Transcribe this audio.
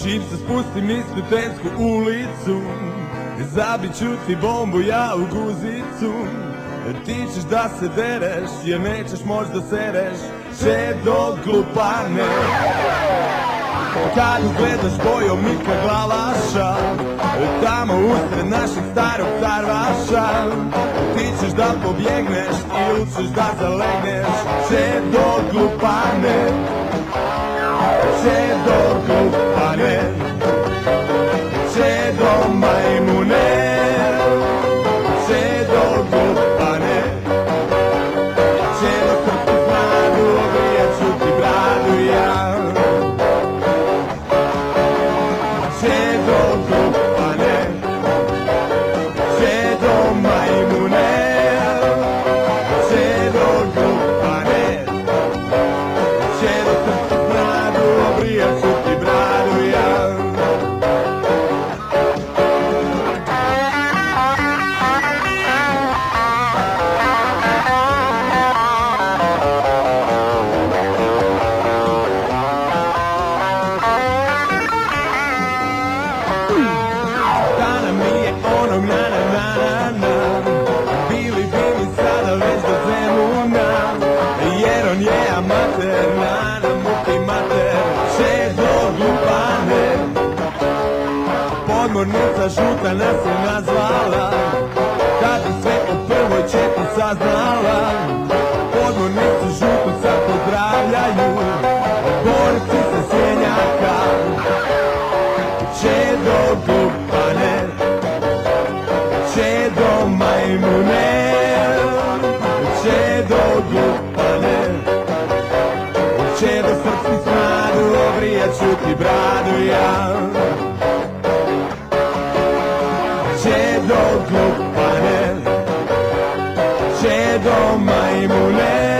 Čim se spustim niz Studensku ulicu, zabit ću ti bombu ja u guzicu. Ti ćeš da se dereš, jer nećeš moć da sereš, Čedo glupane. Kad gledaš bojom Mika Glavaša, tamo usred našeg starog tarvaša, ti ćeš da pobjegneš ili ćeš da zalegneš, Čedo glupane. Čedo glupane, Čedo majmune, Čedo glupane, Čedo srpsku znadu, obrijat ću ti bradu ja. Čedo glupane, Čedo majmune, Čedo glupane, Čedo srpsku znadu, obrijat ću ti bradu ja. Dana mi je onog na, bili sada već do Zemuna, jer on je amater, na muki mater, Čedo glupane. Podmornica žuta nas je nazvala, kad je sve o prvoj četni saznala. Podmornicu žutu sad pozdravljaju borci sa Sjenjaka. Čedo glupane, Čedo majmune, Čedo glupane, Čedo srpski smradu, obrijat ću ti bradu ja. Čedo glupane, Čedo majmune,